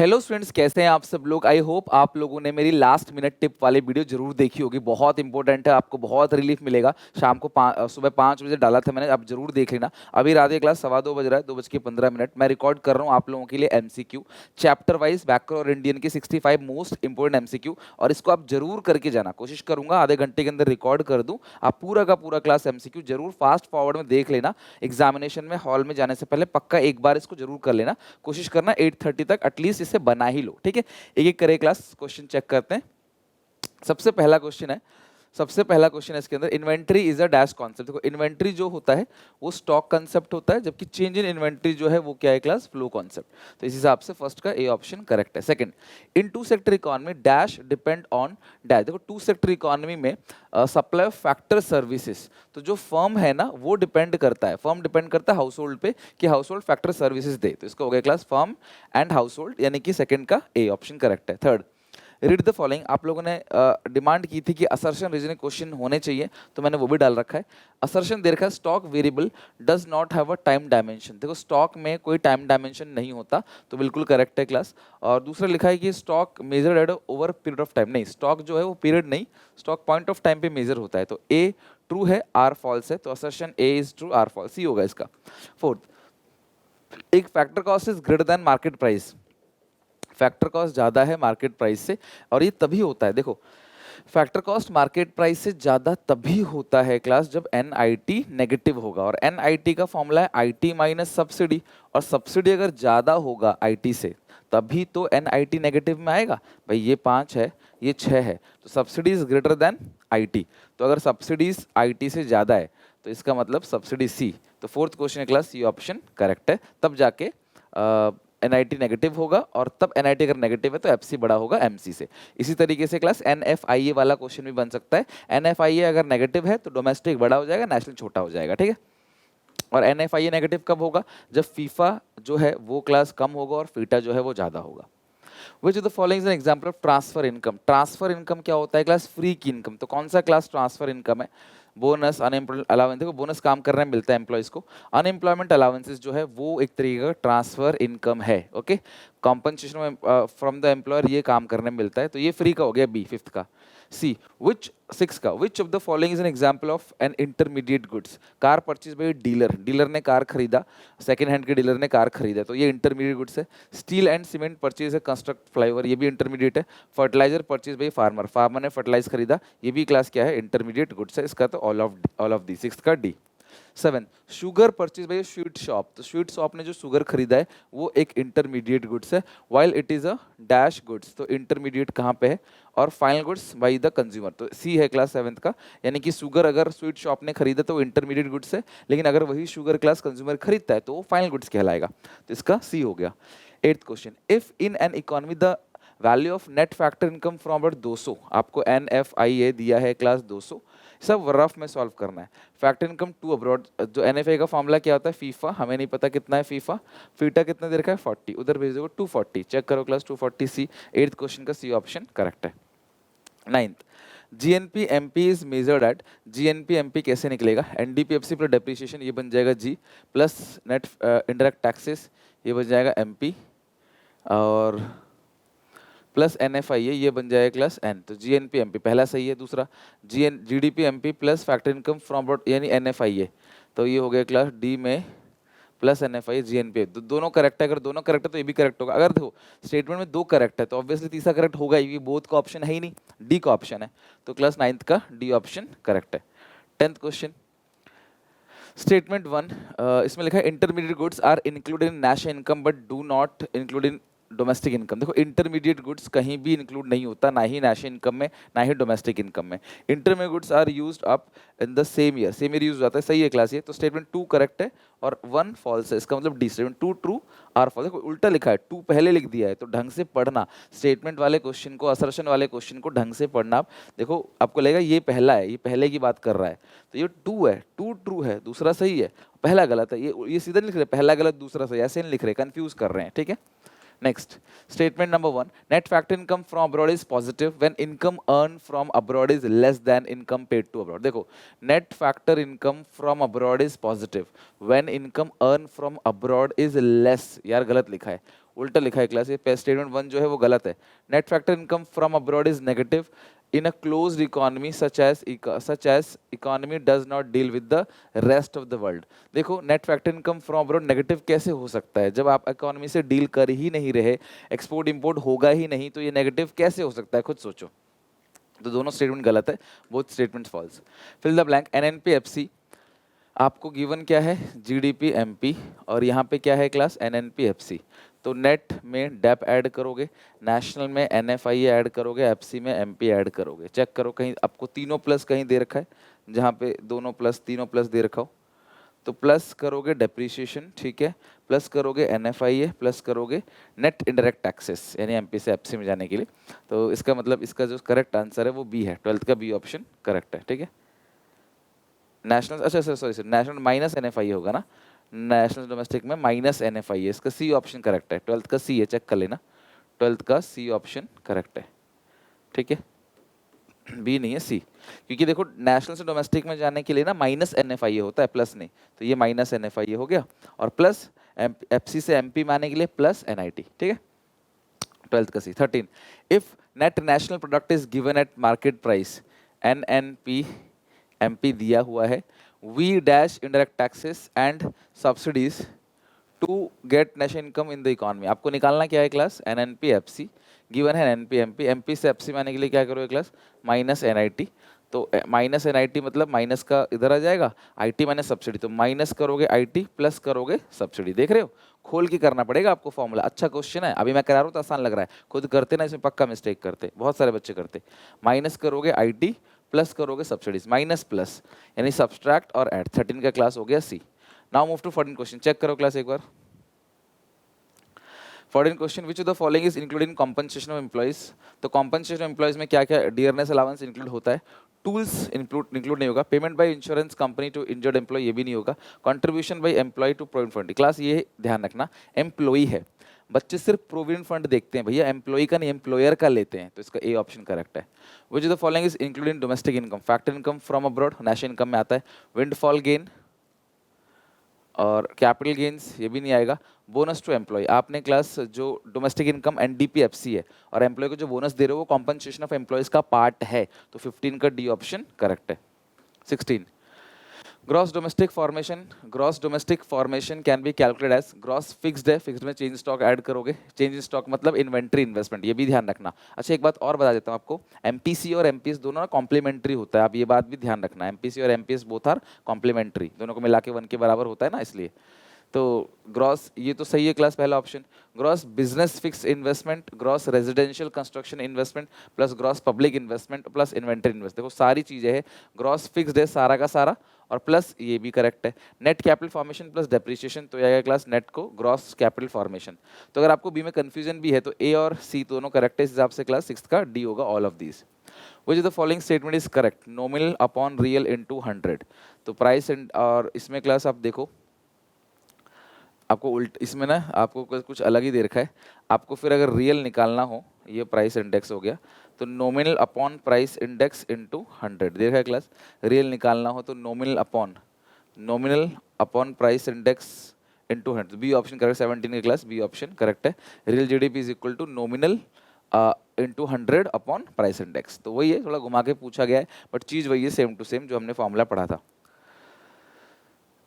Hello students, कैसे हैं आप सब लोग। आई होप आप लोगों ने मेरी लास्ट मिनट टिप वाली वीडियो जरूर देखी होगी। बहुत इंपॉर्टेंट है, आपको बहुत रिलीफ मिलेगा। शाम को सुबह 5 बजे डाला था मैंने, आप जरूर देख लेना। अभी रात की क्लास 2:15 बज रहा है, 2:15 मैं रिकॉर्ड कर रहा हूँ आप लोगों के लिए एमसीक्यू चैप्टर वाइज बैकर और इंडियन के 65 मोस्ट इंपॉर्टेंट एमसीक्यू, और इसको आप जरूर करके जाना। कोशिश करूंगा आधे घंटे के अंदर रिकॉर्ड कर दूं। आप पूरा का पूरा क्लास एमसीक्यू जरूर फास्ट फॉरवर्ड में देख लेना। एग्जामिनेशन में हॉल में जाने से पहले पक्का एक बार इसको जरूर कर लेना। कोशिश करना 8:30 तक एटलीस्ट इसे बना ही लो, ठीक है। एक एक करे क्लास क्वेश्चन चेक करते हैं। सबसे पहला क्वेश्चन है इसके अंदर, inventory is a dash concept. देखो इन्वेंट्री जो होता है वो स्टॉक कंसेप्ट होता है, जबकि चेंज इन इन्वेंट्री जो है वो क्या है क्लास, फ्लो कॉन्सेप्ट। तो इस हिसाब से फर्स्ट का ए ऑप्शन करेक्ट है। Second, in two sector economy dash depend on dash. देखो टू सेक्टर इकोनॉमी में सप्लाई ऑफ फैक्टर सर्विसेज, तो जो फर्म है ना वो डिपेंड करता है, फर्म डिपेंड करता है हाउस होल्ड पे कि हाउस होल्ड फैक्टर सर्विसेज दे। तो इसका हो गया class firm and house hold, यानी कि सेकंड का ए ऑप्शन करेक्ट है। Third, read the following. आप लोगों ने डिमांड की थी कि असर्शन रीजनिंग क्वेश्चन होने चाहिए, तो मैंने वो भी डाल रखा है। असर्शन दे रखा है stock variable does not have a time dimension. देखो स्टॉक में कोई टाइम डायमेंशन नहीं होता, तो बिल्कुल करेक्ट है क्लास। और दूसरा लिखा है कि stock measured at over period of time. नहीं, स्टॉक जो है वो पीरियड नहीं, स्टॉक पॉइंट ऑफ टाइम पे मेजर होता है। तो ए ट्रू है, आर फॉल्स है। तो assertion A is true, or false, C होगा इसका। फोर्थ, एक factor cost is greater than market price. Factor cost ज़्यादा है मार्केट प्राइस से, और ये तभी होता है, देखो फैक्टर कॉस्ट मार्केट प्राइस से ज़्यादा तभी होता है क्लास जब एनआईटी नेगेटिव होगा। और एनआईटी का फॉर्मूला है आईटी माइनस सब्सिडी, और सब्सिडी अगर ज़्यादा होगा आईटी से तभी तो एनआईटी नेगेटिव में आएगा। भाई ये 5 है, ये 6 है, तो subsidy is greater then IT. तो अगर सब्सिडीज आईटी से ज़्यादा है तो इसका मतलब सब्सिडी सी। तो फोर्थ क्वेश्चन क्लास ये ऑप्शन करेक्ट है। तब जाके एनआईटी नेगेटिव होगा, और तब एनआईटी अगर नेगेटिव है तो एफसी बड़ा होगा एमसी से। इसी तरीके से क्लास एनएफआईए वाला क्वेश्चन भी बन सकता है। एनएफआईए अगर नेगेटिव है तो डोमेस्टिक बड़ा हो जाएगा, नेशनल छोटा हो जाएगा, ठीक है। और एनएफआईए नेगेटिव कब होगा, जब फीफा जो है वो क्लास कम होगा और फीटा जो है वो ज़्यादा होगा। विच of the following is an example of transfer income. Transfer income क्या होता है क्लास, फ्री की इनकम। तो कौन सा क्लास ट्रांसफर इनकम है, बोनस, अनएम्प्लॉयमेंट अलाउंस। देखो बोनस काम करने में मिलता है एम्प्लॉयज को, अनएम्प्लॉयमेंट अलाउंसेस जो है वो एक तरीके का ट्रांसफर इनकम है। Okay, compensation from the employer ये काम करने में मिलता है, तो ये फ्री का हो गया बी, फिफ्थ का। सी, विच सिक्स का, which of the following is an example of an intermediate goods. Car purchase by dealer, dealer ने कार खरीदा, सेकंड हैंड के डीलर ने कार खरीदा, तो ये इंटरमीडिएट गुड्स है। स्टील एंड सीमेंट परचेज है कंस्ट्रक्ट फ्लाईओवर, ये भी इंटरमीडिएट है। Fertiliser purchase by farmer, farmer ने फर्टिलाइज खरीदा, ये भी क्लास क्या है, इंटरमीडिएट गुड्स है। इसका तो ऑल ऑफ दी, सिक्स का D. 7, sugar purchase by sweet shop. तो स्वीट शॉप ने जो शुगर खरीदा है वो एक इंटरमीडिएट गुड्स है, while it is a dash goods. तो इंटरमीडिएट कहाँ पे है, और final goods by the consumer. तो सी है क्लास 7th का, यानी कि शुगर अगर स्वीट शॉप ने खरीदा तो वो इंटरमीडिएट गुड्स है, लेकिन अगर वही शुगर क्लास कंज्यूमर खरीदता है तो वो फाइनल गुड्स कहलाएगा। तो इसका सी हो गया। 8th question, if in an economy the value of net factor income from about 200, आपको एनएफआईए दिया है क्लास 200, सब रफ में सॉल्व करना है। फैक्टर इनकम टू अब्रॉड, जो एनएफआई का फॉर्मूला क्या होता है, फीफा, हमें नहीं पता कितना है फीफा, फीटा कितना दे रखा है 40, उधर भेज दोगे 240, चेक करो क्लास 240 सी। 8th क्वेश्चन का सी ऑप्शन करेक्ट है। 9th, GNP MP is measured eight. GNP MP कैसे निकलेगा, एनडीपीएफसी प्लस डेप्रिसिएशन ये बन जाएगा जी, प्लस नेट इंडायरेक्ट टैक्सेस ये बन जाएगा एमपी, और प्लस एनएफआईए ये बन जाएगा क्लास एन। तो जीएनपी एमपी पहला सही है। दूसरा GDP MP plus factor income from abroad यानी एनएफआईए, तो ये हो गया क्लास डी में प्लस एनएफआई जीएनपी। दोनों करेक्ट है, अगर दोनों करेक्ट है तो ये भी करेक्ट होगा। अगर देखो स्टेटमेंट में 2 करेक्ट है तो ऑब्वियसली तीसरा करेक्ट होगा ही, बोथ का ऑप्शन है ही नहीं, डी का ऑप्शन है। तो क्लास 9th का डी ऑप्शन करेक्ट है। 10th क्वेश्चन, स्टेटमेंट 1, इसमें लिखा है intermediate goods are included in national income but do not include in domestic income. देखो इंटरमीडिएट गुड्स कहीं भी इंक्लूड नहीं होता, ना ही नेशनल इनकम में ना ही डोमेस्टिक इनकम में। Intermediate goods are used up in the same year, same year use हो जाता है, सही है क्लास ये। तो स्टेटमेंट 2 करेक्ट है और 1 फॉल्स है, इसका मतलब D. Statement 2 true, or false. देखो उल्टा लिखा है, 2 पहले लिख दिया है, तो ढंग से पढ़ना स्टेटमेंट वाले क्वेश्चन को, असर्शन वाले क्वेश्चन को ढंग से पढ़ना। आप देखो आपको लगेगा ये पहला है, ये पहले की बात कर रहा है, तो ये 2 है, 2 ट्रू है, दूसरा सही है, पहला गलत है। ये सीधा नहीं लिख रहे, पहला गलत दूसरा सही, ऐसे नहीं लिख रहे, कंफ्यूज कर रहे हैं, ठीक है। Next, statement number 1, net factor income from abroad is positive when income earn from abroad is less than income paid to abroad. देखो net factor income from abroad is positive when income earn from abroad is less, यार गलत लिखा है, उल्टा लिखा है class, ये statement 1 जो है वो गलत है। Net factor income from abroad is negative in a closed economy such as economy does not deal with the rest of the world। देखो net factor income from abroad negative कैसे हो सकता है, जब आप इकोनॉमी से डील कर ही नहीं रहे, एक्सपोर्ट इंपोर्ट होगा ही नहीं, तो ये नेगेटिव कैसे हो सकता है, खुद सोचो। तो दोनों स्टेटमेंट गलत है, both statements false. Fill the blank. NNPFC आपको गिवन क्या है, जीडीपी एमपी, और यहाँ पे क्या है क्लास, एनएनपीएफसी। तो नेट में डेप ऐड करोगे, नेशनल में एनएफआई ऐड करोगे, एफसी में एमपी ऐड करोगे। चेक करो कहीं आपको तीनों प्लस कहीं दे रखा है, जहाँ पे दोनों प्लस तीनों प्लस दे रखा हो, तो प्लस करोगे डेप्रीशिएशन, ठीक है, प्लस करोगे एनएफआई, प्लस करोगे नेट इंडायरेक्ट टैक्सेस, यानी एमपी से एफसी में जाने के लिए। तो इसका मतलब इसका जो करेक्ट आंसर है वो बी है, 12th का बी ऑप्शन करेक्ट है, ठीक है। नेशनल, अच्छा सॉरी नेशनल माइनस एनएफआई होगा ना, नेशनल डोमेस्टिक में माइनस एनएफआई है, इसका सी ऑप्शन करेक्ट है, 12th का सी है, चेक कर लेना, 12th का सी ऑप्शन करेक्ट है, ठीक है, बी नहीं है सी। क्योंकि देखो नेशनल से डोमेस्टिक में जाने के लिए ना माइनस एनएफआई होता है, प्लस नहीं, तो ये माइनस एनएफआई हो गया, और प्लस एफसी से एमपी में आने के लिए प्लस एनआईटी, ठीक है, 12th का C. 13 if net national product is given at market price, NNP MP दिया हुआ है, we dash indirect taxes and subsidies to get national income in the economy. आपको निकालना क्या है क्लास, एनएनपी एफसी गिवन है, एनपी एमपी, एमपी से FC में आने के लिए क्या करोगे क्लास, माइनस एनआईटी। तो माइनस एनआईटी मतलब माइनस का इधर आ जाएगा, आईटी माइनस सब्सिडी, तो माइनस करोगे आईटी प्लस करोगे सब्सिडी। देख रहे हो, खोल के करना पड़ेगा आपको फॉर्मूला। अच्छा क्वेश्चन है, अभी मैं करा रहा हूँ तो आसान लग रहा है, खुद करते ना इसमें पक्का मिस्टेक करते, बहुत सारे बच्चे करते। माइनस करोगे आईटी प्लस करोगे सब्सिडीज, माइनस प्लस यानी सब्सट्रैक्ट और ऐड। 13 का क्लास हो गया C. Now move to 14 question, check करो क्लास एक बार। 14 question, which of the following is including compensation of employees. तो कॉम्पनसेशन ऑफ एम्प्लॉइज में क्या क्या, डियरनेस अलाउंस इंक्लूड होता है, टूल्स इंक्लूड नहीं होगा, payment by insurance company to injured employ ये भी नहीं होगा, contribution by employ to provident fund. Class ये ध्यान रखना, एम्प्लॉई है, बच्चे सिर्फ प्रोविडेंट फंड देखते हैं भैया, एम्प्लॉय का नहीं एम्प्लॉयर का लेते हैं, तो इसका ए ऑप्शन करेक्ट है। विच of the following is including domestic income, factor income from abroad national income में आता है, विंडफॉल गेन और कैपिटल गेन्स ये भी नहीं आएगा, बोनस टू एम्प्लॉय। आपने क्लास जो डोमेस्टिक इनकम एनडीपीएफसी है और एम्प्लॉय को जो बोनस दे रहे हो वो कॉम्पनसेशन ऑफ एम्प्लॉयज का पार्ट है, तो 15 का डी ऑप्शन करेक्ट है। 16 gross domestic formation can be calculate as, gross fixed है, फिक्स्ड में चेंज स्टॉक ऐड करोगे, चेंज इन स्टॉक मतलब इन्वेंट्री इन्वेस्टमेंट, ये भी ध्यान रखना। अच्छा एक बात और बता देता हूँ आपको, एमपीसी और एमपीएस दोनों ना कॉम्प्लीमेंट्री होता है, आप ये बात भी ध्यान रखना, एमपीसी और एमपीएस बोथ आर कॉम्प्लीमेंट्री, दोनों को मिला के 1 के बराबर होता है ना, इसलिए। तो ग्रॉस ये तो सही है क्लास, पहला option. Gross business fix investment, gross residential construction investment, plus gross public investment, plus inventory invest, देखो सारी चीजें है, ग्रॉस फिक्स्ड है सारा का सारा, और प्लस ये भी करेक्ट है। Net capital formation plus depreciation, तो आएगा क्लास नेट को ग्रॉस कैपिटल फॉर्मेशन। तो अगर आपको बी में कंफ्यूजन भी है तो ए और सी दोनों करेक्ट है, इस हिसाब से क्लास 6th का डी होगा, all of these. Which of the following statement is correct, nominal upon real into 100। तो प्राइस और इसमें क्लास आप देखो, आपको उल्ट इसमें ना आपको कुछ अलग ही दे रखा है, आपको फिर अगर रियल निकालना हो, ये प्राइस इंडेक्स हो गया, तो nominal upon price index into 100 दे रखा है क्लास। रियल निकालना हो तो nominal upon price index into 100, B option correct, 17 की क्लास बी ऑप्शन करेक्ट है। Real GDP is equal to nominal into 100 upon price index, तो वही है, थोड़ा घुमा के पूछा गया है, बट चीज़ वही है, सेम टू सेम जो हमने फॉर्मूला पढ़ा था।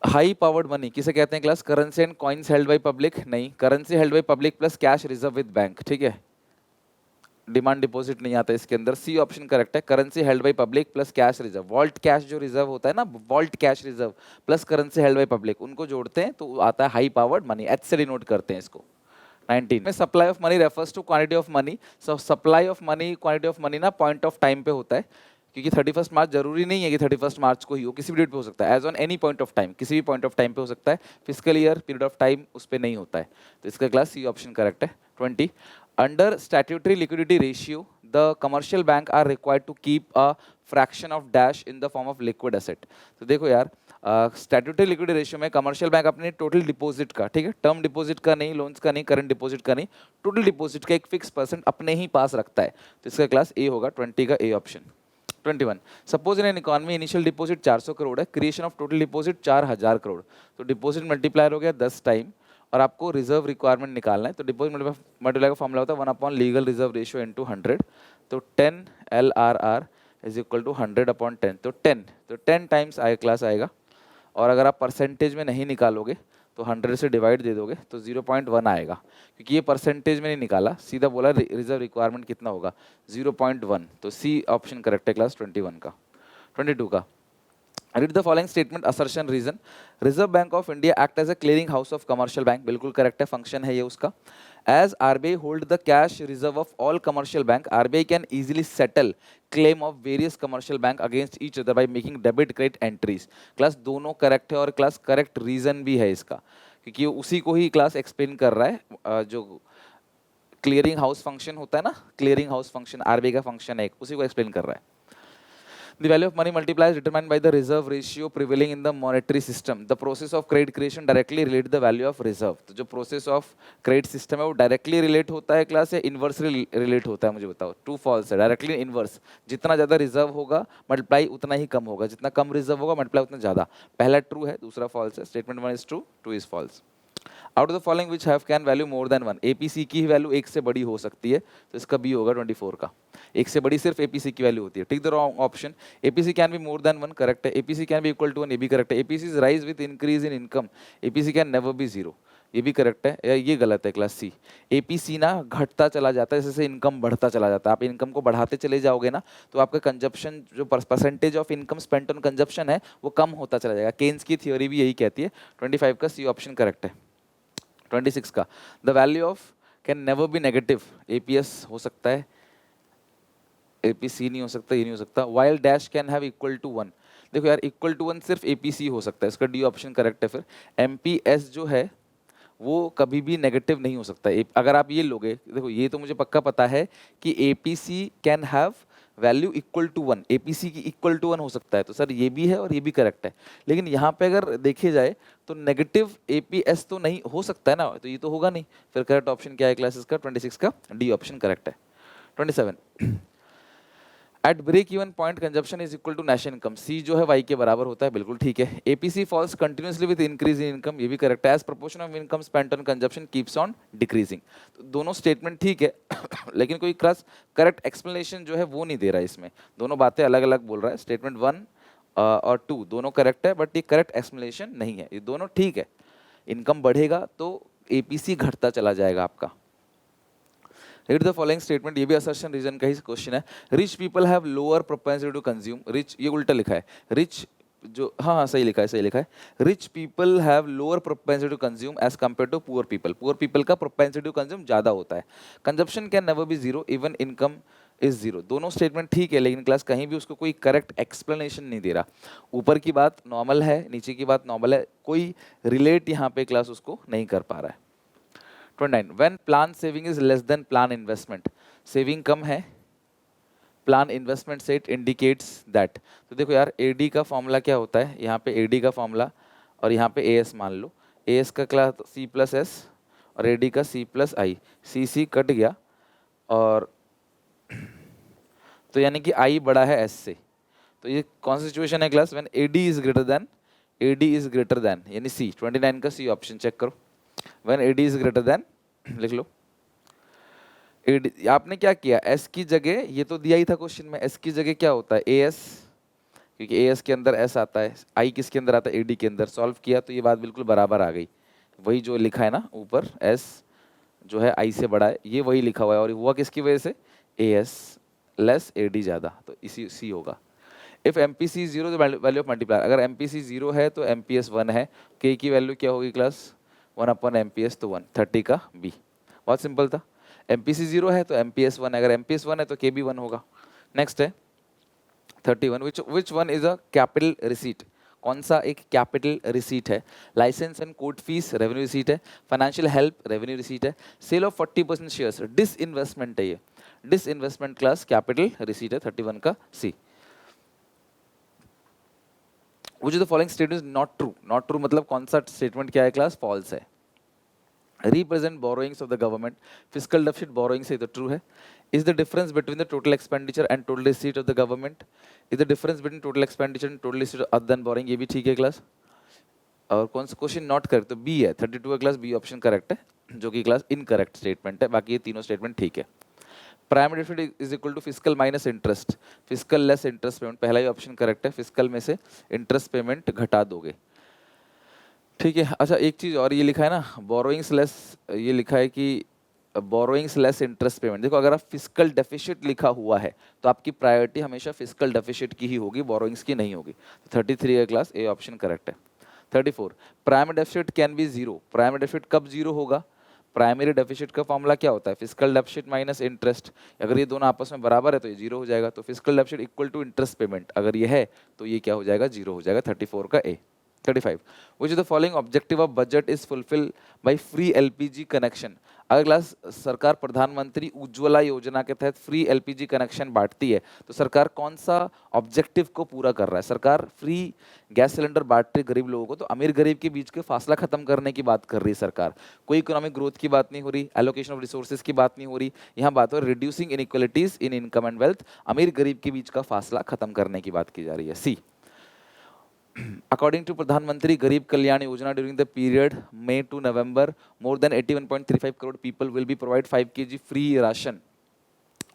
हाई पावर्ड मनी किसे कहते हैं class, currency and coins held by public, नहीं, currency held by public plus cash reserve with bank, ठीक है, डिमांड डिपॉजिट नहीं आता इसके अंदर, सी ऑप्शन करेक्ट है। Currency held by public plus cash reserve, vault cash जो रिजर्व होता है ना, vault cash reserve plus currency held by public, उनको जोड़ते हैं तो आता है हाई पावर्ड मनी, एच से डिनोट करते हैं इसको। 19 में supply of money refers to quantity of money, so supply of money quantity of money ना पॉइंट ऑफ टाइम पे होता है, क्योंकि 31 मार्च जरूरी नहीं है कि 31 मार्च को ही हो, किसी भी डेट पे हो सकता है, as on any point of time, किसी भी पॉइंट ऑफ टाइम पे हो सकता है, physical year period of time उस पर नहीं होता है, तो इसका क्लास सी ऑप्शन करेक्ट है। 20 under statutory liquidity ratio the commercial bank are required to keep a fraction of dash in the form of liquid asset. तो देखो यार, स्टैट्यूटरी लिक्विडिटी रेशियो में कमर्शियल बैंक अपने टोटल डिपॉजिट का, ठीक है, term deposit का नहीं, लोन्स का नहीं, करंट डिपॉजिट का नहीं, टोटल डिपॉजिट का एक फिक्स % अपने ही पास रखता है, तो इसका क्लास ए होगा, 20 का A option. 21 suppose in an economy initial deposit 400 crore है, creation of total deposit 4000 crore, तो डिपॉजिट मल्टीप्लायर हो गया 10 टाइम और आपको रिजर्व रिक्वायरमेंट निकालना है, तो डिपॉजिट मल्टीप्लाई का फॉर्मूला होता है 1/लीगल रिजर्व रेशियो इनटू 100, तो 10 LRR इज इक्वल टू 100/10, तो 10 टाइम्स क्लास आएगा। और अगर आप परसेंटेज में नहीं निकालोगे तो 100 से डिवाइड दे दोगे तो 0.1 आएगा, क्योंकि ये परसेंटेज में नहीं निकाला, सीधा बोला रिजर्व रिक्वायरमेंट कितना होगा 0.1, तो सी ऑप्शन करेक्ट है क्लास 21 का। 22 का, read the following statement assertion reason, Reserve Bank of India act as a clearing house of commercial bank, बिल्कुल करेक्ट है, फंक्शन है ये उसका। As RBI hold the cash reserve of all commercial bank, RBI can easily settle claim of various commercial bank against each other by making debit credit entries। Class दोनों correct है और class correct reason भी है इसका, क्योंकि उसी को ही class explain कर रहा है, जो क्लियरिंग हाउस फंक्शन होता है ना, क्लियरिंग हाउस फंक्शन आरबीआई का फंक्शन है, उसी को एक्सप्लेन कर रहा है। The value of money multiplier is determined by the reserve ratio prevailing in the monetary system. The process of credit creation directly relate the value of reserve. तो जो process of credit system है वो directly relate होता है class या inversely relate होता है, मुझे बताओ। True false है, directly inverse। जितना ज़्यादा reserve होगा multiply उतना ही कम होगा, जितना कम reserve होगा multiply उतना ज़्यादा। पहला true है, दूसरा false है। Statement 1 is true, 2 is false. Out of the following which have can value more than 1, APC की वैल्यू एक से बड़ी हो सकती है, तो इसका बी होगा 24 का। एक से बड़ी सिर्फ एपीसी की वैल्यू होती है। Tick the wrong option, APC can be more than 1 correct है, APC can be equal to 1 ये भी करेक्ट है, APC is rise with increase in income, APC can never be 0 ये भी करेक्ट है, या ये गलत है क्लास सी। एपीसी ना घटता चला जाता है जैसे इनकम बढ़ता चला जाता है, आप इनकम को बढ़ाते चले जाओगे ना तो आपका कंजप्शन जो percentage of income spent on consumption है वो कम होता चला जाएगा। केन्स की थ्योरी भी यही कहती है। 25 का सी ऑप्शन करेक्ट है। 26 का, the value of can never B negative, APS हो सकता है, एपीसी नहीं हो सकता, ये नहीं हो सकता। While dash can have equal to 1, देखो यार इक्वल टू 1 सिर्फ एपीसी हो सकता है, इसका डी ऑप्शन करेक्ट है। फिर एमपीएस जो है वो कभी भी नेगेटिव नहीं हो सकता। अगर आप ये लोगे, देखो ये तो मुझे पक्का पता है कि APC can have value equal to 1, APC की इक्वल टू 1 हो सकता है, तो सर ये भी है और ये भी करेक्ट है। लेकिन यहाँ पे अगर देखे जाए तो नेगेटिव एपीएस तो नहीं हो सकता है ना, तो ये तो होगा नहीं। फिर करेक्ट ऑप्शन क्या है क्लासेस का 26 का डी ऑप्शन करेक्ट है। 27 at break even point consumption is equal to national income, C जो है वाई के बराबर होता है, बिल्कुल ठीक है। APC falls continuously with increase in income, ये भी करेक्ट है। As proportion of income spent on consumption keeps on decreasing, तो दोनों स्टेटमेंट ठीक है लेकिन कोई क्रस करेक्ट एक्सप्लेनेशन जो है वो नहीं दे रहा है इसमें, दोनों बातें अलग अलग बोल रहा है। स्टेटमेंट 1 और 2 दोनों करेक्ट है, बट ये करेक्ट एक्सप्लेनेशन नहीं है, ये दोनों ठीक है। इनकम बढ़ेगा तो एपीसी घटता चला जाएगा आपका। रीड द फॉलोइंग स्टेटमेंट, ये भी असर्शन रीजन का ही क्वेश्चन है। Rich people have lower propensity to consume, rich ये उल्टा लिखा है, रिच जो हाँ सही लिखा है, सही लिखा है। Rich people have lower propensity to consume as compare to poor people, poor people का प्रोपेंसिटी टू कंज्यूम ज़्यादा होता है। Consumption can never be 0 even income is 0, दोनों स्टेटमेंट ठीक है, लेकिन क्लास कहीं भी उसको कोई करेक्ट एक्सप्लेनेशन नहीं दे रहा। ऊपर की बात नॉर्मल है, नीचे की बात नॉर्मल है, कोई रिलेट यहाँ पे क्लास उसको नहीं कर पा रहा है। 29 when plan saving is less than plan investment, saving कम है, प्लान इन्वेस्टमेंट से इट इंडिकेट्स दैट। तो देखो यार एडी का फॉर्मूला क्या होता है, यहाँ पे एडी का फॉर्मूला और यहाँ पे एएस मान लो, एएस का क्लास सी प्लस एस और एडी का सी प्लस आई, सी सी कट गया और तो यानी कि आई बड़ा है एस से, तो ये कौन सी सिचुएशन है class, when AD is greater than, AD is greater than यानी सी। 29 का सी ऑप्शन चेक करो, when AD is greater than लिख लो। AD, आपने क्या किया, एस की जगह, ये तो दिया ही था क्वेश्चन में, एस की जगह क्या होता है एएस, क्योंकि एएस के अंदर एस आता है, आई किसके अंदर आता है एडी के अंदर, सॉल्व किया तो ये बात बिल्कुल बराबर आ गई। वही जो लिखा है ना ऊपर, एस जो है आई से बड़ा है, ये वही लिखा हुआ है, और हुआ किसकी वजह से, एएस लेस एडी ज़्यादा, तो इसी सी होगा। If MPC is 0 the value of multiplier, अगर एमपीसी 0 है तो एमपीएस 1 है, के की वैल्यू क्या होगी क्लास 1/MPS तो 1, 30 का बी, बहुत सिंपल था। एमपीसी 0 है तो एमपीएस 1, अगर एमपीएस 1 है तो के बी 1 होगा। नेक्स्ट है 31, which one is a capital receipt, कौन सा एक कैपिटल रिसीट है। Licence and court fees revenue receipt है, फाइनेंशियल हेल्प रेवेन्यू रिसीट है, sale of 40% shares disinvestment है, ये disinvestment class capital receipt है। 31 का सी। Which of the following statement is not true? Not true मतलब कौन सा स्टेटमेंट क्या है क्लास, फॉल्स है। Represent borrowings of the government, fiscal deficit borrowings है तो true है। Is the difference between the total expenditure and total receipt of the government? Is the difference between total expenditure and total receipt other than borrowing, ये भी ठीक है class. और कौन सा क्वेश्चन नॉट करेक्ट, तो बी है, 32 का क्लास बी ऑप्शन करेक्ट है, जो कि क्लास इनकरेक्ट स्टेटमेंट है, बाकी ये तीनों स्टेटमेंट ठीक है। Prime deficit is equal to fiscal minus interest, fiscal less interest payment, पहला ही ऑप्शन करेक्ट है, फिजिकल में से इंटरेस्ट पेमेंट घटा दोगे, ठीक है। अच्छा एक चीज और, ये लिखा है ना बोरोइंग्स लेस, ये लिखा है कि बोरोइंग्स लेस इंटरेस्ट पेमेंट, देखो अगर आप फिजिकल डेफिसिट लिखा हुआ है तो आपकी प्रायोरिटी हमेशा फिजिकल डेफिसिट की ही होगी, बोरोइंग्स की नहीं होगी। 33 का क्लास ए ऑप्शन करेक्ट है। 34 prime deficit can be zero, prime deficit कब जीरो होगा, प्राइमरी डेफिसिट का फॉर्मूला क्या होता है, फिजिकल डेफिसिट माइनस इंटरेस्ट, अगर ये दोनों आपस में बराबर है तो ये जीरो हो जाएगा, तो fiscal deficit equal to interest payment अगर ये है तो ये क्या हो जाएगा, जीरो हो जाएगा, 34 का ए। 35 which of the following objective of budget is fulfilled by free LPG connection, अगर क्लास सरकार प्रधानमंत्री उज्ज्वला योजना के तहत फ्री एलपीजी कनेक्शन बांटती है तो सरकार कौन सा ऑब्जेक्टिव को पूरा कर रहा है, सरकार फ्री गैस सिलेंडर बांट रही गरीब लोगों को, तो अमीर गरीब के बीच के फासला खत्म करने की बात कर रही है सरकार, कोई इकोनॉमिक ग्रोथ की बात नहीं हो रही, एलोकेशन ऑफ रिसोर्सेज की बात नहीं हो रही, यहाँ बात हो रही reducing inequalities in income and wealth, अमीर गरीब के बीच का फासला खत्म करने की बात की जा रही है। सी according to Pradhan Mantri Garib Kalyan Yojana during the period May to November, more than 81.35 crore people will be provided 5 kg free ration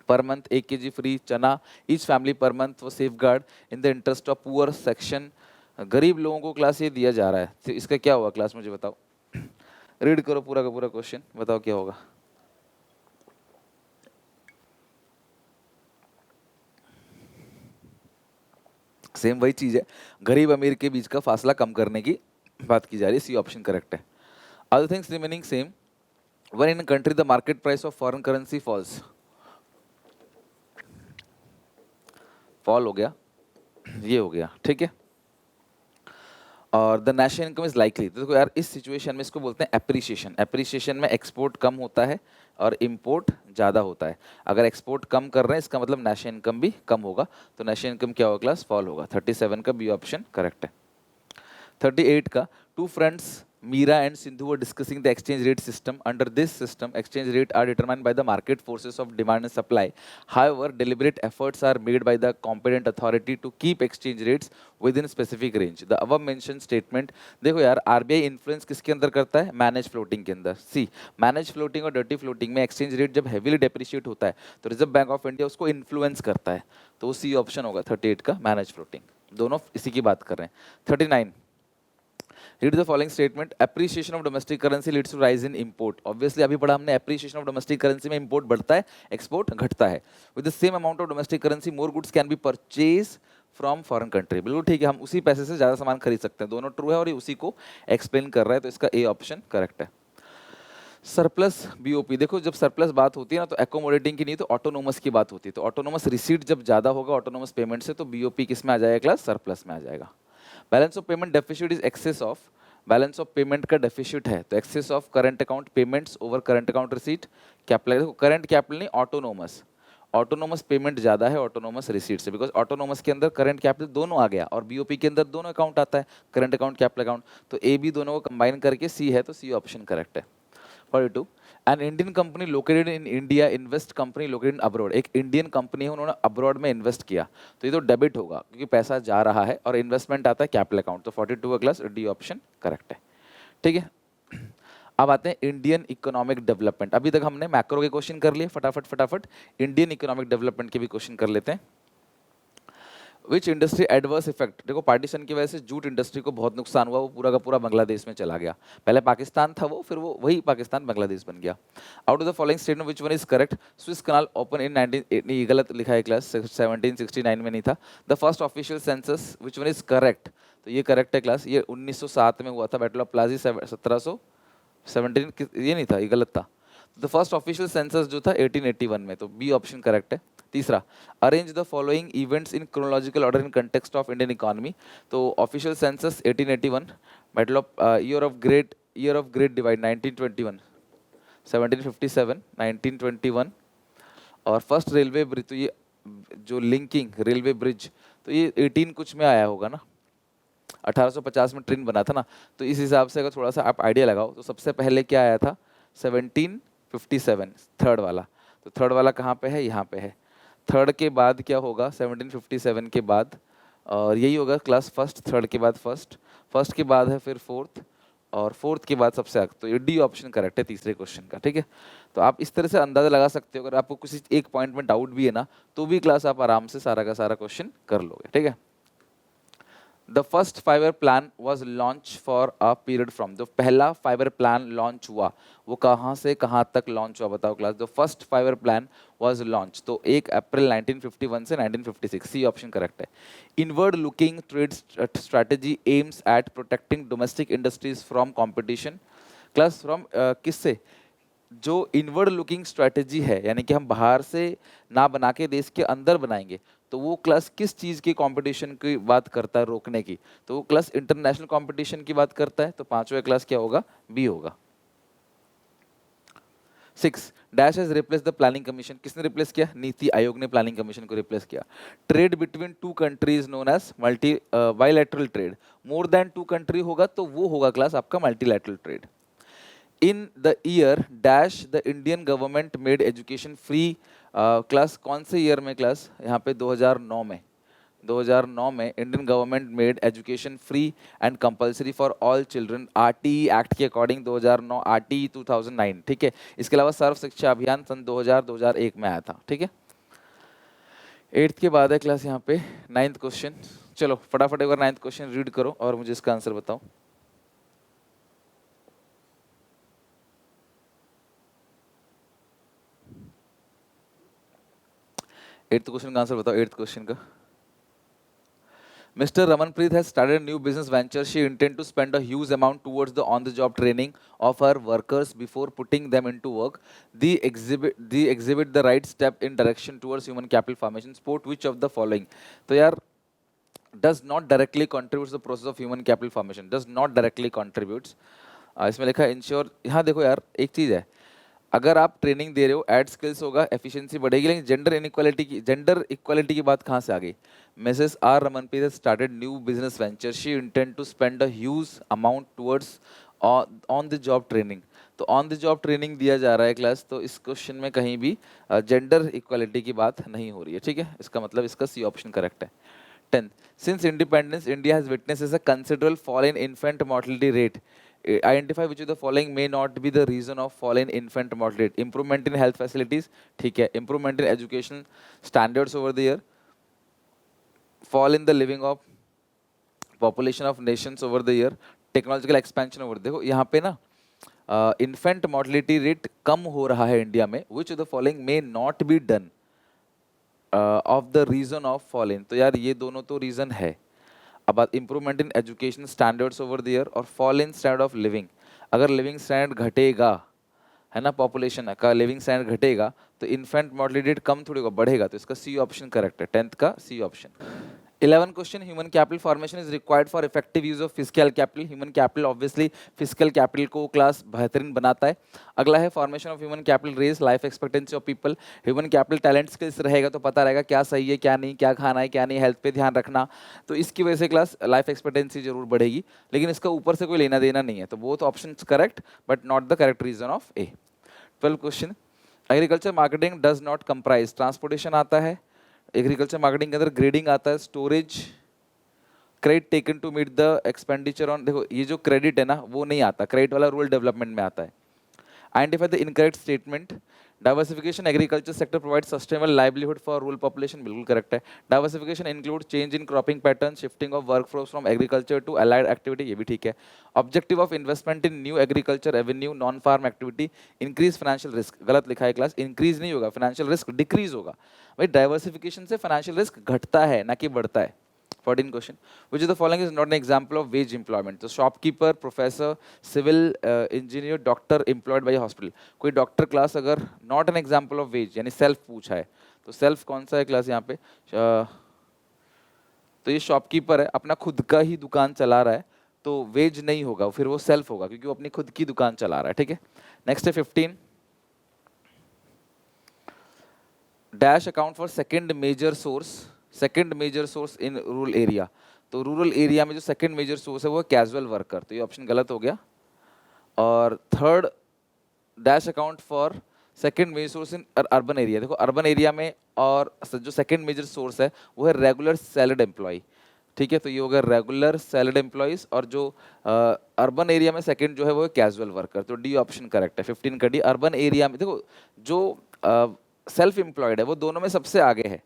per month, 1 kg free chana each family per month for safeguard in the interest of poor section। गरीब लोगों को class ये दिया जा रहा है, तो इसका क्या होगा क्लास, मुझे बताओ, रीड करो पूरा का पूरा क्वेश्चन, बताओ क्या होगा। सेम वही चीज है, गरीब अमीर के बीच का फासला कम करने की बात की जा रही है, सी ऑप्शन करेक्ट है। Other things remaining same, when in a country the market price of foreign currency falls, fall हो गया, ये हो गया, ठीक है। और the national income is likely, तो देखो यार इस सिचुएशन में इसको बोलते हैं एप्रिसिएशन, एप्रिसिएशन में एक्सपोर्ट कम होता है और इंपोर्ट ज़्यादा होता है, अगर एक्सपोर्ट कम कर रहे हैं इसका मतलब नेशनल इनकम भी कम होगा, तो नेशनल इनकम क्या होगा क्लास, फॉल होगा। 37 का बी ऑप्शन करेक्ट है। 38 का two friends Meera and Sindhu were discussing the exchange rate system. Under this system, exchange rate are determined by the market forces of demand and supply. However, deliberate efforts are made by the competent authority to keep exchange rates within specific range. The above mentioned statement, देखो यार RBI influence किसके अंदर करता है, manage floating के अंदर। सी manage floating और dirty floating में एक्सचेंज रेट जब हेवीली डेप्रिशिएट होता है तो रिजर्व बैंक ऑफ इंडिया उसको इन्फ्लुएंस करता है, तो सी ऑप्शन होगा 38 का मैनेज फ्लोटिंग, दोनों इसी की बात कर रहे हैं। 39 read the following statement, appreciation of domestic currency leads to rise in import, obviously अभी पढ़ा हमने appreciation of domestic currency में import बढ़ता है, export घटता है, with the same amount of domestic currency more goods can be purchased from foreign country, बिल्कुल ठीक है, हम उसी पैसे से ज़्यादा सामान खरीद सकते हैं, दोनों ट्रू है और ये उसी को एक्सप्लेन कर रहा है, तो इसका ए ऑप्शन करेक्ट है। सरप्लस बीओपी, देखो जब सरप्लस बात होती है ना तो एकोमोडेटिंग की नहीं तो ऑटोनोमस की बात होती है, तो ऑटोनोमस रिसीट जब ज़्यादा होगा ऑटोनोमस पेमेंट से तो बीओपी किस में आ जाएगा क्लास, सरप्लस में आ जाएगा। Balance of payment deficit is excess of, balance of payment का डेफिसिट है तो excess of current account payments over current account receipt, capital current capital नहीं ऑटोनोमस, ऑटोनोमस पेमेंट ज़्यादा है ऑटोनोमस रिसीट से, बिकॉज ऑटोनोमस के अंदर करंट कैपिटल दोनों आ गया और बीओपी के अंदर दोनों अकाउंट आता है, करंट अकाउंट कैपिटल अकाउंट, तो ए बी दोनों को कंबाइन करके सी है, तो सी ऑप्शन करेक्ट है। 42 an Indian company located in India invest company located in abroad, एक इंडियन कंपनी है उन्होंने अब्रॉड में इन्वेस्ट किया तो ये तो डेबिट होगा क्योंकि पैसा जा रहा है और इन्वेस्टमेंट आता है कैपिटल अकाउंट, तो 42 का क्लास डी ऑप्शन करेक्ट है, ठीक है। अब आते हैं इंडियन इकोनॉमिक डेवलपमेंट, अभी तक हमने मैक्रो के क्वेश्चन कर लिए, फटाफट फटाफट इंडियन इकोनॉमिक डेवलपमेंट के भी क्वेश्चन कर लेते हैं। विच इंडस्ट्री एडवर्स इफेक्ट, देखो पार्टीशन की वजह से जूट इंडस्ट्री को बहुत नुकसान हुआ, वो पूरा का पूरा बांग्लादेश में चला गया, पहले पाकिस्तान था वो, फिर वो वही पाकिस्तान बांग्लादेश बन गया। Out of the following statement which one is correct, Suez canal open in 19, ये गलत लिखा है क्लास, 1769 में नहीं था। The first official census which one is correct, तो ये करेक्ट है क्लास, ये 1907 में हुआ था, बैटल ऑफ प्लाजी 1717, ये नहीं था, ये गलत था। द फर्स्ट ऑफिशियल सेंसस जो था 1881 में, तो बी ऑप्शन करेक्ट है। तीसरा, arrange the following events in chronological order in context of Indian economy, तो official census 1881, battle of year of great divide 1921, 1757, 1921, और फर्स्ट रेलवे ब्रिज, तो ये जो लिंकिंग रेलवे ब्रिज तो ये 18 कुछ में आया होगा ना, 1850 में ट्रेन बना था ना, तो इस हिसाब से अगर थोड़ा सा आप आइडिया लगाओ तो सबसे पहले क्या आया था 1757, थर्ड वाला, तो थर्ड वाला कहाँ पे है, यहाँ पे है। थर्ड के बाद क्या होगा 1757 के बाद और यही होगा क्लास फर्स्ट, थर्ड के बाद फर्स्ट, फर्स्ट के बाद है फिर फोर्थ, और फोर्थ के बाद सबसे आगे। तो ये डी ऑप्शन करेक्ट है तीसरे क्वेश्चन का, ठीक है। तो आप इस तरह से अंदाजा लगा सकते हो, अगर आपको किसी एक पॉइंट में डाउट भी है ना, तो भी क्लास आप आराम से सारा का सारा क्वेश्चन कर लोगे, ठीक है। The first 5 year plan was launch for a period from, जो पहला 5 ईयर प्लान लॉन्च हुआ वो कहाँ से कहाँ तक लॉन्च हुआ, बताओ class. The first 5 year plan was launch, तो 1 अप्रैल 1951 से 1956, सी ऑप्शन करेक्ट है। Inward looking trade strategy aims at protecting domestic industries from competition, class from किससे, जो इनवर्ड लुकिंग स्ट्रैटेजी है, यानी कि हम बाहर से ना बना के देश के अंदर बनाएंगे, तो वो क्लास किस चीज़ की कंपटीशन की बात करता है, रोकने की, तो वो क्लास इंटरनेशनल कंपटीशन की बात करता है। तो पांचवा क्लास क्या होगा, बी होगा। 6 dash has replace the planning commission, किसने रिप्लेस किया, नीति आयोग ने प्लानिंग कमीशन को रिप्लेस किया। Trade between two countries known as multi bilateral trade, more than two country होगा तो वो होगा क्लास आपका multilateral trade. In the year dash the Indian government made education free, class कौन से ईयर में क्लास, यहाँ पे 2009 में, 2009 में Indian government made education free and compulsory for all children, RTE act के अकॉर्डिंग 2009, आरटीई 2009, ठीक है। इसके अलावा सर्व शिक्षा अभियान सन 2000-2001 में आया था, ठीक है। 8th के बाद है क्लास यहाँ पे 9th क्वेश्चन। चलो फटाफट एक बार 9th क्वेश्चन रीड करो और मुझे इसका आंसर बताओ। 8th क्वेश्चन का आंसर बताओ, 8th क्वेश्चन का। Mr. Ramanpreet has started a new business venture. She intends to spend a huge amount towards the on-the-job training of her workers before putting them into work. The exhibit the right step in direction towards human capital formation. Support which of the following? तो यार does not directly contributes the process of human capital formation. Does not directly contributes. इसमें लिखा है ensure. यहाँ देखो यार एक चीज़ है, अगर आप ट्रेनिंग दे रहे हो ऐड स्किल्स होगा, एफिशिएंसी बढ़ेगी, लेकिन जेंडर इक्वालिटी की बात कहाँ से आ गई। Mrs R Ramanpreet has started new business venture, she intend to spend a huge amount towards on the job training. तो ऑन द जॉब ट्रेनिंग दिया जा रहा है क्लास, तो इस क्वेश्चन में कहीं भी जेंडर इक्वालिटी की बात नहीं हो रही है, ठीक है। इसका मतलब इसका सी ऑप्शन करेक्ट है। 10. Since independence, India has witnessed a considerable fall in infant mortality rate. Identify which of the following may not be the reason of fall in infant mortality rate. Improvement in health facilities, ठीक है. Improvement in education standards over the year. Fall in the living of population of nations over the year. Technological expansion over, देखो यहाँ पे ना infant mortality rate कम हो रहा है India में. Which of the following may not be done of the reason of fall in. तो यार ये दोनों तो रीजन है। अब बात improvement in education standards over the year और fall in standard of living. अगर लिविंग स्टैंडर्ड घटेगा, है ना, पॉपुलेशन का लिविंग स्टैंडर्ड घटेगा तो इन्फेंट मॉर्टलिटी रेट कम थोड़ी होगा, बढ़ेगा। तो इसका सी ऑप्शन करेक्ट है, 10th का C option. 11 question, human capital formation is required for effective use of physical capital. Human capital obviously physical capital को क्लास बेहतरीन बनाता है। अगला है formation of human capital race life expectancy of people. Human capital talent skills रहेगा तो पता रहेगा क्या सही है क्या नहीं, क्या खाना है क्या नहीं, हेल्थ पे ध्यान रखना, तो इसकी वजह से क्लास लाइफ एक्सपेक्टेंसी जरूर बढ़ेगी, लेकिन इसका ऊपर से कोई लेना देना नहीं है। तो both option correct but not the correct reason of A. 12 question, agriculture marketing does not comprise, transportation आता है, एग्रीकल्चर मार्केटिंग के अंदर ग्रेडिंग आता है, storage, credit taken to meet the expenditure on, देखो ये जो क्रेडिट है ना वो नहीं आता, क्रेडिट वाला रूरल डेवलपमेंट में आता है। Identify the incorrect statement, diversification agriculture sector provide sustainable livelihood for rural population, बिल्कुल करेक्ट है। Diversification include change in cropping pattern, shifting of workforce from agriculture to allied activity, ये भी ठीक है। Objective of investment in new agriculture revenue non farm activity, increase financial risk, गलत लिखा है class, increase नहीं होगा, फाइनेंशियल रिस्क डिक्रीज होगा। भाई डाइवर्सिफिकेशन से फाइनेंशियल रिस्क घटता है ना कि बढ़ता है। 14 question, which is the following is not an example of wage employment. तो shopkeeper, professor, civil engineer, doctor employed by hospital, कोई डॉक्टर क्लास अगर not an example of wage यानी सेल्फ पूछा है तो सेल्फ कौन सा है क्लास यहाँ पे, तो ये शॉपकीपर है, अपना खुद का ही दुकान चला रहा है तो वेज नहीं होगा, फिर वो सेल्फ होगा क्योंकि वो अपनी खुद की दुकान चला रहा है, ठीक है। नेक्स्ट है 15, dash account for second major source in rural area. तो रूरल एरिया में जो सेकंड मेजर सोर्स है वो कैजुअल वर्कर, तो ये ऑप्शन गलत हो गया। और third, dash account for second major source in urban area. देखो अर्बन एरिया में और जो सेकंड मेजर सोर्स है वो है रेगुलर सैलरीड एम्प्लॉय, ठीक है, तो ये होगा रेगुलर सैलरीड एम्प्लॉइज, और जो अर्बन एरिया में सेकंड जो है वो कैजुअल वर्कर, तो डी ऑप्शन करेक्ट है। 15 का डी। अर्बन एरिया में देखो जो सेल्फ एम्प्लॉयड है वो दोनों में सबसे आगे है,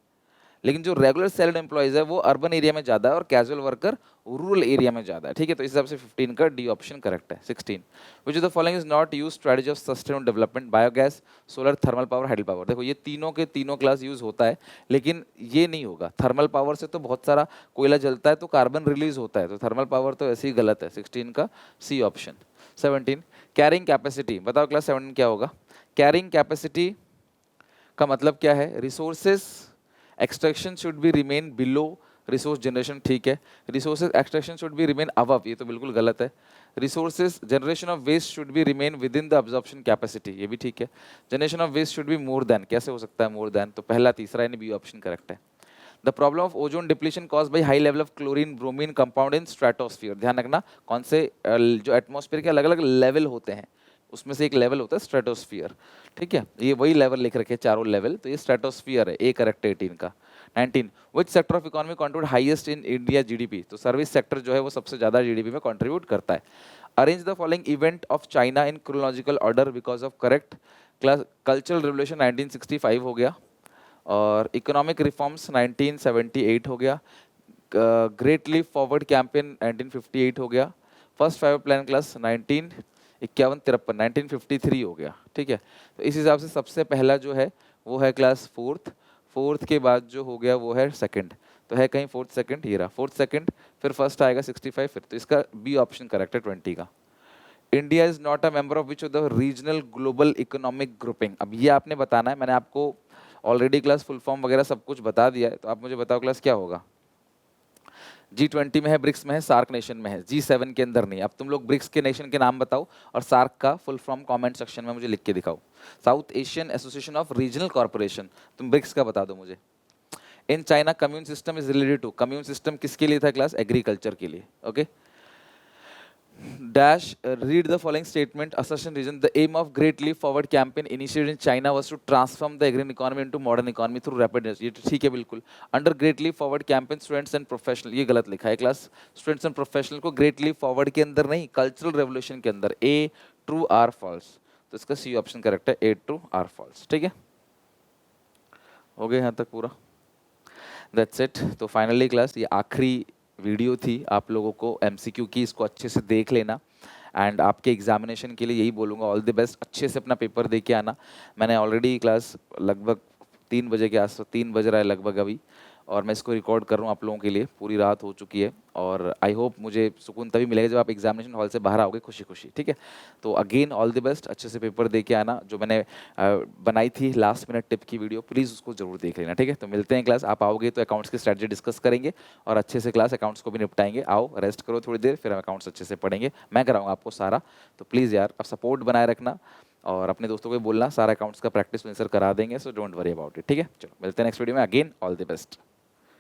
लेकिन जो रेगुलर सैलरीड एम्प्लॉइज है वो अर्बन एरिया में ज़्यादा है और कैजुअल वर्कर रूरल एरिया में ज़्यादा है। ठीक है, तो इस हिसाब से 15 का डी ऑप्शन करेक्ट है। 16, विच of the following is not use strategy of sustainable development, biogas, solar, thermal power, hydel power. देखो ये तीनों के तीनों क्लास यूज होता है, लेकिन ये नहीं होगा। थर्मल पावर से तो बहुत सारा कोयला जलता है तो कार्बन रिलीज होता है, तो थर्मल पावर तो ऐसे ही गलत है। 16 का सी ऑप्शन। 17, कैरिंग कैपेसिटी, बताओ क्लास 17 क्या होगा? कैरिंग कैपेसिटी का मतलब क्या है? Resources extraction should be remain below resource generation, ठीक है। Resources extraction should be remain above, ये तो बिल्कुल गलत है। Resources generation of waste should be remain within the absorption capacity, ये भी ठीक है। Generation of waste should be more than, कैसे हो सकता है मोर देन? तो पहला तीसरा यानी बी ऑप्शन करेक्ट है। The problem of ozone depletion cause by high level of chlorine bromine compound in stratosphere, ध्यान रखना कौन से जो एटमॉस्फेयर के अलग अलग लेवल होते हैं उसमें से एक लेवल होता है स्ट्रेटोस्फियर, ठीक है, ये वही लेवल लिख रखे चारों लेवल, तो ये स्ट्रेटोस्फियर है, ए करेक्ट है 18 का। 19, which sector of economy contribute highest in India GDP, तो सर्विस सेक्टर जो है वो सबसे ज्यादा जीडीपी में कंट्रीब्यूट करता है। Arrange the following event of China in chronological order because of correct class. Cultural revolution 1965 हो गया, और इकोनॉमिक रिफॉर्म्स 1978 हो गया, ग्रेट लीप फॉरवर्ड कैंपेन 1958 हो गया, फर्स्ट फाइव प्लान क्लास 1953 हो गया, ठीक है। तो इस हिसाब से सबसे पहला जो है वो है क्लास फोर्थ, फोर्थ के बाद जो हो गया वो है सेकंड, तो है कहीं फोर्थ सेकंड, ये रहा फोर्थ सेकंड, फिर फर्स्ट आएगा 65, फिर तो इसका बी ऑप्शन करेक्ट है 20 का। India is not a member of which of the regional global economic grouping, अब ये आपने बताना है, मैंने आपको ऑलरेडी क्लास फुल फॉर्म वगैरह सब कुछ बता दिया है, तो आप मुझे बताओ क्लास क्या होगा? G20 में है, ब्रिक्स में है, सार्क नेशन में है, G7 के अंदर नहीं। अब तुम लोग ब्रिक्स के नेशन के नाम बताओ और सार्क का फुल फॉर्म कमेंट सेक्शन में मुझे लिख के दिखाओ। South Asian association of regional corporation, तुम ब्रिक्स का बता दो मुझे। In China commune system is related to, commune system किसके लिए था क्लास? एग्रीकल्चर के लिए, okay. Dash, read the following statement, assertion reason. The aim of Great Leap Forward campaign initiated in China was to transform the agrarian economy into modern economy through rapid, ये ठीक है बिल्कुल। Under Great Leap Forward campaign students and professional, ये गलत लिखा है class, students and professional को Great Leap Forward के अंदर नहीं, cultural revolution के अंदर। A true or false, तो इसका C ऑप्शन करेक्ट है, A true or false, ठीक है। हो गया यहाँ तक पूरा, दैट्स इट। तो फाइनली क्लास ये आखिरी वीडियो थी आप लोगों को एमसीक्यू की, इसको अच्छे से देख लेना, एंड आपके एग्जामिनेशन के लिए यही बोलूँगा, ऑल द बेस्ट, अच्छे से अपना पेपर दे के आना। मैंने ऑलरेडी क्लास लगभग 3 बजे के आस 3 बज रहा है लगभग अभी, और मैं इसको रिकॉर्ड कर रहा हूँ आप लोगों के लिए, पूरी रात हो चुकी है, और आई होप मुझे सुकून तभी मिलेगा जब आप एग्जामिनेशन हॉल से बाहर आओगे खुशी खुशी, ठीक है। तो अगेन ऑल द बेस्ट, अच्छे से पेपर दे के आना। जो मैंने बनाई थी लास्ट मिनट टिप की वीडियो, प्लीज़ उसको जरूर देख लेना, ठीक है। तो मिलते हैं क्लास, आप आओगे तो अकाउंट्स की स्ट्रैटेजी डिस्कस करेंगे और अच्छे से क्लास अकाउंट्स को भी निपटाएंगे। आओ, रेस्ट करो थोड़ी देर, फिर हम अकाउंट्स अच्छे से पढ़ेंगे, मैं कराऊंगा आपको सारा। तो प्लीज़ यार अब सपोर्ट बनाए रखना, और अपने दोस्तों को भी बोलना सारा अकाउंट्स का प्रैक्टिस सर करा देंगे, so don't worry about it, ठीक है। चलो मिलते हैं नेक्स्ट वीडियो में, अगेन ऑल द बेस्ट।